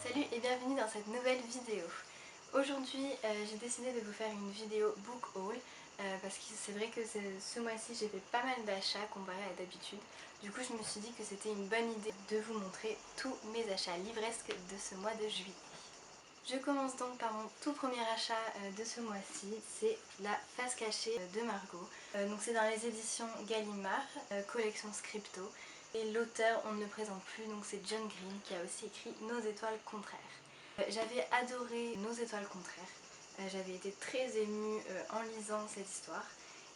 Salut et bienvenue dans cette nouvelle vidéo. Aujourd'hui j'ai décidé de vous faire une vidéo book haul parce que c'est vrai que ce mois-ci j'ai fait pas mal d'achats comparé à d'habitude. Du coup je me suis dit que c'était une bonne idée de vous montrer tous mes achats livresques de ce mois de juillet. Je commence donc par mon tout premier achat de ce mois-ci, c'est la face cachée de Margot. Donc c'est dans les éditions Gallimard, collection Scripto. Et l'auteur, on ne le présente plus, donc c'est John Green qui a aussi écrit Nos étoiles contraires. J'avais adoré Nos étoiles contraires, j'avais été très émue en lisant cette histoire.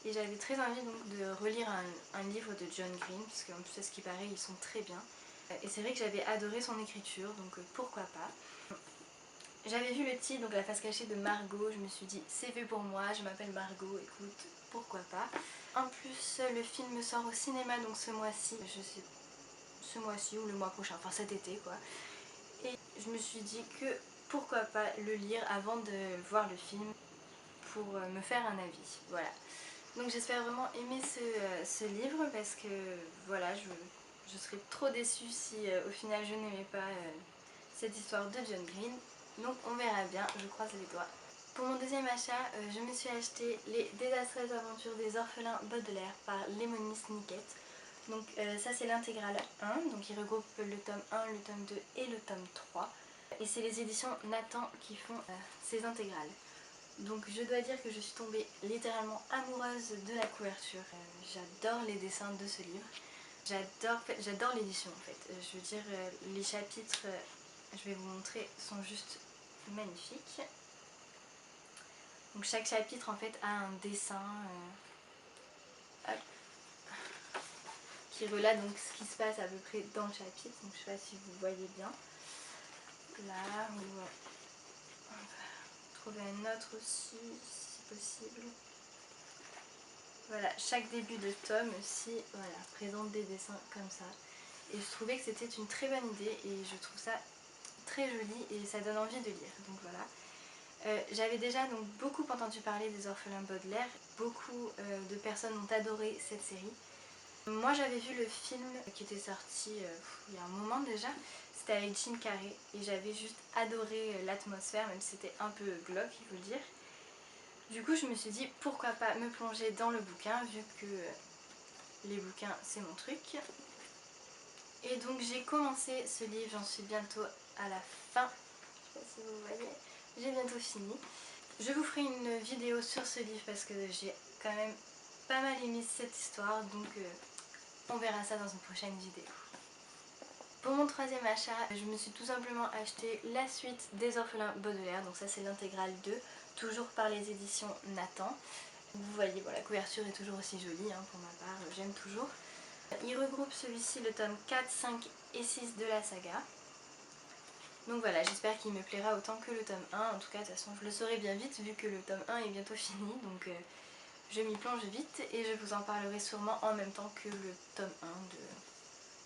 Et j'avais très envie donc de relire un livre de John Green, parce qu'en plus à ce qui paraît ils sont très bien. Et c'est vrai que j'avais adoré son écriture, donc pourquoi pas. J'avais vu le titre, donc la face cachée de Margot, je me suis dit c'est fait pour moi, je m'appelle Margot, écoute, pourquoi pas. En plus le film sort au cinéma donc ce mois-ci, je sais ce mois-ci ou le mois prochain, enfin cet été quoi. Et je me suis dit que pourquoi pas le lire avant de voir le film pour me faire un avis, voilà. Donc j'espère vraiment aimer ce livre parce que voilà, je serais trop déçue si au final je n'aimais pas cette histoire de John Green. Donc on verra bien, je croise les doigts. Pour mon deuxième achat, je me suis acheté Les désastreuses aventures des orphelins Baudelaire par Lemony Snicket. Donc ça c'est l'intégrale 1, donc il regroupe le tome 1, le tome 2 et le tome 3. Et c'est les éditions Nathan qui font ces intégrales. Donc je dois dire que je suis tombée littéralement amoureuse de la couverture. J'adore les dessins de ce livre. J'adore l'édition en fait. Je veux dire, les chapitres, je vais vous montrer, sont juste magnifiques. Donc chaque chapitre en fait a un dessin qui relate donc ce qui se passe à peu près dans le chapitre. Donc je sais pas si vous voyez bien. Là, on va trouver un autre aussi si possible. Voilà, chaque début de tome aussi voilà, présente des dessins comme ça. Et je trouvais que c'était une très bonne idée et je trouve ça très joli et ça donne envie de lire. Donc voilà. J'avais déjà donc beaucoup entendu parler des orphelins Baudelaire. Beaucoup de personnes ont adoré cette série. Moi j'avais vu le film qui était sorti il y a un moment déjà. C'était avec Jim Carrey et j'avais juste adoré l'atmosphère, même si c'était un peu glauque il faut le dire. Du coup je me suis dit pourquoi pas me plonger dans le bouquin vu que les bouquins c'est mon truc. Et donc j'ai commencé ce livre, j'en suis bientôt à la fin, je sais pas si vous voyez, j'ai bientôt fini. Je vous ferai une vidéo sur ce livre parce que j'ai quand même pas mal aimé cette histoire, donc on verra ça dans une prochaine vidéo. Pour mon troisième achat, je me suis tout simplement acheté la suite des orphelins Baudelaire, donc ça c'est l'intégrale 2, toujours par les éditions Nathan. Vous voyez, bon, la couverture est toujours aussi jolie hein, pour ma part, j'aime toujours. Il regroupe celui-ci le tome 4, 5 et 6 de la saga. Donc voilà, j'espère qu'il me plaira autant que le tome 1. En tout cas, de toute façon, je le saurai bien vite vu que le tome 1 est bientôt fini. Donc je m'y plonge vite et je vous en parlerai sûrement en même temps que le tome 1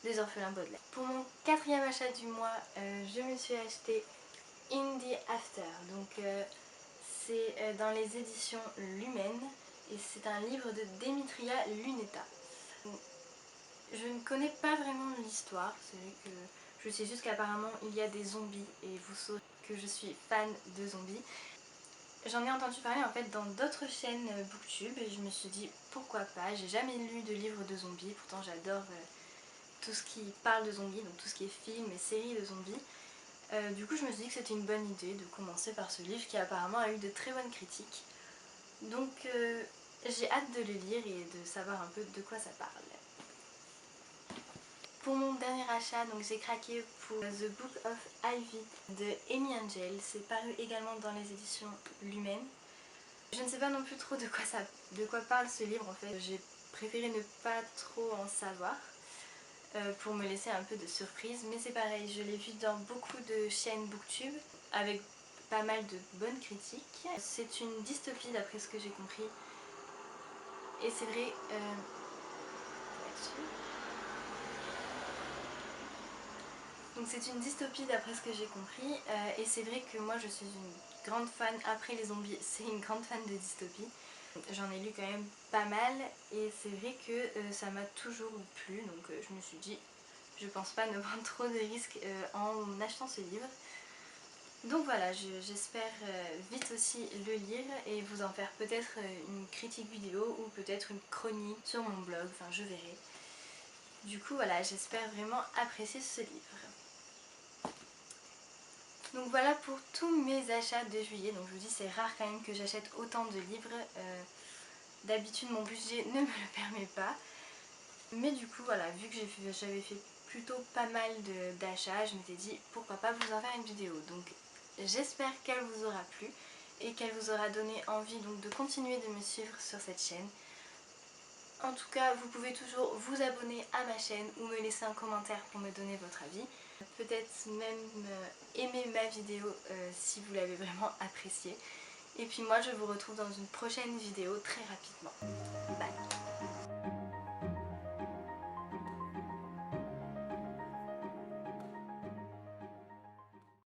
des orphelins Baudelaire. Pour mon quatrième achat du mois, je me suis acheté In the After. Donc c'est dans les éditions Lumen et c'est un livre de Demetria Luneta. Je ne connais pas vraiment l'histoire, c'est vrai que je sais juste qu'apparemment il y a des zombies et vous saurez que je suis fan de zombies. J'en ai entendu parler en fait dans d'autres chaînes booktube et je me suis dit pourquoi pas, j'ai jamais lu de livre de zombies, pourtant j'adore tout ce qui parle de zombies, donc tout ce qui est films et séries de zombies. Du coup je me suis dit que c'était une bonne idée de commencer par ce livre qui apparemment a eu de très bonnes critiques. Donc j'ai hâte de le lire et de savoir un peu de quoi ça parle. Pour mon dernier achat, donc j'ai craqué pour The Book of Ivy de Amy Angel. C'est paru également dans les éditions Lumen. Je ne sais pas non plus trop de quoi parle ce livre en fait. J'ai préféré ne pas trop en savoir pour me laisser un peu de surprise. Mais c'est pareil, je l'ai vu dans beaucoup de chaînes booktube avec pas mal de bonnes critiques. C'est une dystopie d'après ce que j'ai compris. Et c'est vrai... Donc c'est une dystopie d'après ce que j'ai compris et c'est vrai que moi je suis une grande fan, après les zombies, c'est une grande fan de dystopie. J'en ai lu quand même pas mal et c'est vrai que ça m'a toujours plu donc je me suis dit je pense pas ne prendre trop de risques en achetant ce livre. Donc voilà, j'espère vite aussi le lire et vous en faire peut-être une critique vidéo ou peut-être une chronique sur mon blog, enfin je verrai. Du coup voilà, j'espère vraiment apprécier ce livre. Donc voilà pour tous mes achats de juillet. Donc je vous dis, c'est rare quand même que j'achète autant de livres. D'habitude mon budget ne me le permet pas. Mais du coup voilà, vu que j'avais fait plutôt pas mal d'achats, je m'étais dit pourquoi pas vous en faire une vidéo. Donc j'espère qu'elle vous aura plu et qu'elle vous aura donné envie donc de continuer de me suivre sur cette chaîne. En tout cas, vous pouvez toujours vous abonner à ma chaîne ou me laisser un commentaire pour me donner votre avis. Peut-être même aimer ma vidéo si vous l'avez vraiment appréciée. Et puis moi, je vous retrouve dans une prochaine vidéo très rapidement. Bye!